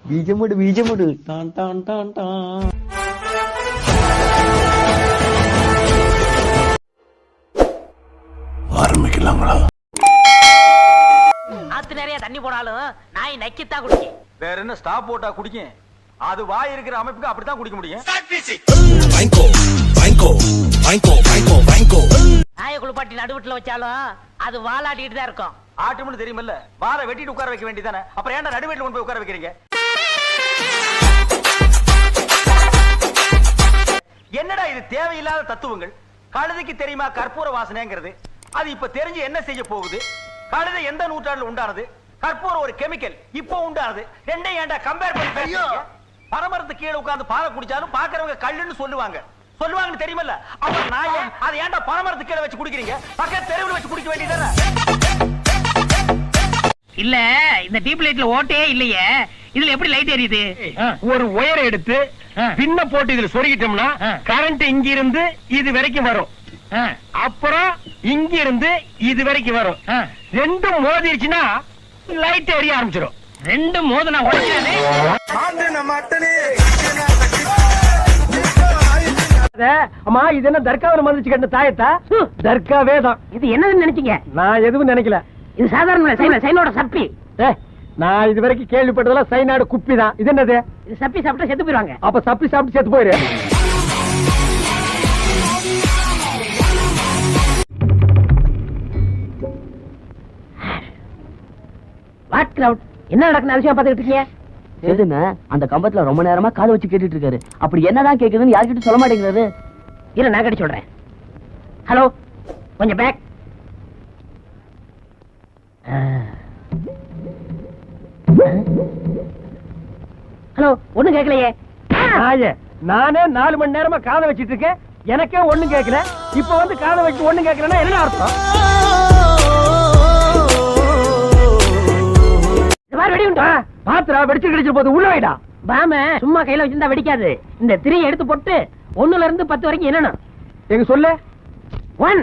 பீஜமுடு Don Don Don Don. ஆரம்பிக்கலாங்களா? ஆத்து நிறைய தண்ணி போனாலும் நாய் நக்கித்தான் குடிக்கும். வேற என்ன ஸ்டாப் போட்டா குடிக்கும்? அது வாய் இருக்கிற அமைப்புக்கு அப்படித்தான் குடிக்க முடியும். நாயை குளிப்பாட்டி நடுவுட்டுல வச்சாலும் அது வாலாட்டிட்டு தான் இருக்கும். ஆட்டும்னு தெரியுமில்ல, வாழை வெட்டிட்டு உட்கார வைக்க வேண்டியதானே. அப்புறம் ஏன்டா நடுவேட்டில் கொண்டு போய் உட்கார வைக்கிறீங்க? என்னடா இது தேவையில்லாத தத்துவங்கள்? கழுதைக்கு தெரியுமா கற்பூர வாசனைங்கிறது? அது இப்ப தெரிஞ்சு என்ன செய்ய போகுது? கழுதை எந்த நூற்றாண்டுல உண்டானது? கற்பூரம் ஒரு கெமிக்கல், இப்போ உண்டானது. ரெண்டையும் ஏன்டா கம்பேர் பண்ணி பேசுறீங்க? பரமரத்து கீழே உட்கார்ந்து பாலை குடிச்சாலும் பாக்குறவங்க கல்லுன்னு சொல்லுவாங்கன்னு தெரியுமில்ல. அப்புறம் நாய அதை ஏன்டா பரமரத்து கீழே வச்சு குடிக்கிறீங்க? பக்கத்து தெருவில் வச்சு குடிக்க வேண்டியதானே? இல்ல இந்த டீப் லைட்ல ஓட்டே இல்லையே, இதுல எப்படி லைட் எரியுது? ஒரு ஒயர் எடுத்து பின்ன போட்டு இதுல சொருகிட்டோம்னா கரண்ட் இங்க இருந்து இது வரைக்கும் வரும். அப்புறம் இங்க இருந்து இது வரைக்கும் வரும். ரெண்டும் மோதிருச்சுன்னா லைட் எரிய ஆரம்பிச்சிடும். ரெண்டும் மோதனா உடைக்காது. அம்மா இது என்ன தர்காவில மந்திச்சு கட்ட தாயத்தா? தர்காவே தான். இது என்னதுன்னு நினைச்சீங்க? நான் எதுவும் நினைக்கல. இது சாதாரண சைனோட சப்பி. நான் இது வரைக்கும் கேள்விப்பட்டதெல்லாம் சைனாடு குப்பி தான். இது என்னது? இது சப்பி சாப்பிட்டா செத்து போயிருவாங்க. அப்ப சப்பி சாப்பிட்டு செத்து போயிரு. What crowd? என்ன நடக்குன்னு அதிசயமா பாத்துக்கிட்டு இருக்கீங்க? எதுன்னு அந்த கம்பத்துல ரொம்ப நேரமா காது வச்சு கேட்டுட்டு இருக்காரு. அப்படி என்னதான் கேக்குதுன்னு யார்கிட்ட சொல்ல மாட்டேங்கிறாரு. இரு நான் கட்டி சொல்றேன். ஹலோ, கொஞ்சம் பேக். ஹலோ, ஒண்ணும் கேட்கலையே. நானே 4 மணி நேரமா காதை வச்சிட்டு இருக்கேன், எனக்கே ஒண்ணும் கேட்கல. இப்ப வந்து காதை வச்சு ஒண்ணும் கேட்கலன்னா என்ன அர்த்தம்? பாத்திரா வெடிச்சு கிடைச்சு போது உள்ள வைடா. பாம சும்மா கையில வச்சிருந்தா வெடிக்காது. இந்த திரியை எடுத்து போட்டு 1ல இருந்து 10 வரைக்கும் என்னன்னு எங்க சொல்லு. 1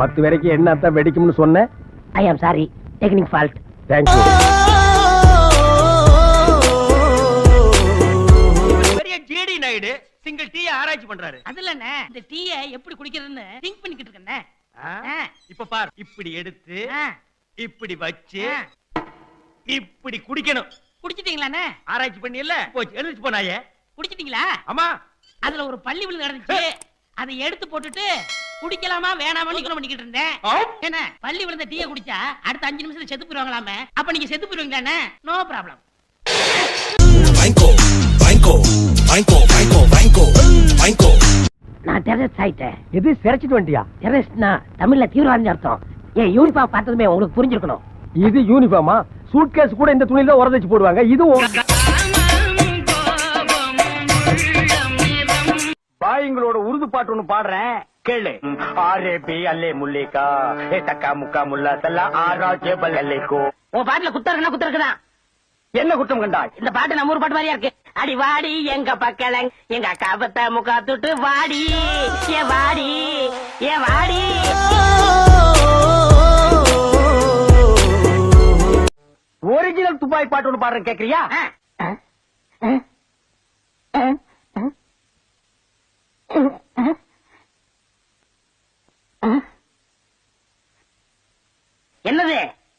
10 வரைக்கும் என்னத்தான் வெடிக்கும்னு சொன்ன. I am sorry, technique fault. Thank you. பெரிய ஜிடி நாயுடு சிங்கிள் டீ ஆராய்ச்சி பண்றாரு. அதுல என்ன இந்த டீயை எப்படி குடிக்கிறதுன்னு திங்க் பண்ணிக்கிட்டு இருக்கேன். இப்ப பார், இப்படி எடுத்து இப்படி வச்சு இப்படி குடிக்கணும். குடிச்சிட்டீங்களாண்ணே? ஆராய்ச்சி பண்ணி இல்ல போச்சு, எழுதிச்சு போனாயே. குடிச்சிட்டீங்களா? ஆமா. அதுல ஒரு பள்ளி விழுந்து நடந்துச்சு, அதை எடுத்து போட்டுட்டு குடிக்கலாமா வேணாமான்னு பண்ணிக்கிட்டு இருந்தேன். என்ன பள்ளி விழுந்த டீயை குடிச்சா அடுத்த 5 நிமிஷத்துல செத்து போயிருவாங்களாமே. அப்ப நீங்க செத்து போயிருவீங்களாண்ணே? No problem. நான் டெரரிஸ்ட் ஆயிட்டேன். எது சிறைச்சிட்டு வண்டியா? டெரரிஸ்ட்னா தமிழ்ல தீவிரவாதி அர்த்தம். ஏன் யூனிஃபார்ம் பார்த்ததுமே உங்களுக்கு புரிஞ்சிருக்கணும். இது யூனிஃபார்மா? சூட்கேஸ் கூட இந்த துணியில உரதச்சு போடுவாங்க. இதுவும் பாய்ங்களோட உருது பாட்டு ஒண்ணு பாடுறேன் கேளு. ஆரே பி அல்லே முல்லேகா ஏ தக்கா முக்கா முல்லா தல்லா ஆரா ஜேபல் அல்லேகோ. உன் பாட்டுல குத்தறதுனா குத்தறதுதான். என்ன குற்றம் கண்டாய்? இந்த பாட்டு நம்ம ஊர் பாட்டு மாதிரியா இருக்கு. அடி வாடி எங்க பக்கலங் எங்க அக்கா பத்த முக்கா துட்டு வாடி ஏ வாடி ஏ வாடி. ஒரிஜினல் துப்பாய் பாட்டு ஒண்ணு பாடுறேன் கேக்குறியா? என்னது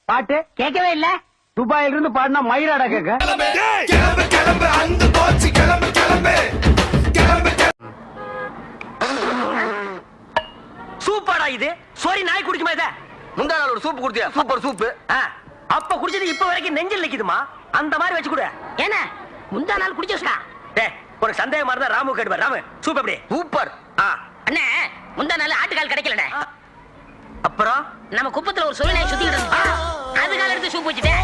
பாட்டு கேட்கவே இல்ல. துபாயில இருந்து பாடினா மயிராடா கேட்க. சூப்பாடா இது. சாரி நாய் குடிக்குமா இத? முந்தா நாள் ஒரு சூப் குடிச்சியா? Super soup. அப்ப குடிச்சது இப்ப வரைக்கும் நெஞ்சில் நிக்குதுமா. அந்த மாதிரி வச்சு கூட. என்ன முந்தா நாள் குடிச்சா? டேய், ஒரு சந்தேகமா இருந்தா ராமு கேடுவார். ராமு சூப் எப்படி? சூப்பர். அண்ணே முந்தா நாள் ஆட்டுக்கால் கிடைக்கலடே. அப்புறம் நம்ம குப்பத்துல ஒரு சொல்லி நாய் சுத்திக்கிட்டு இருந்துச்சு, அதுக்கால எடுத்து சூப் வச்சுட்டேன்.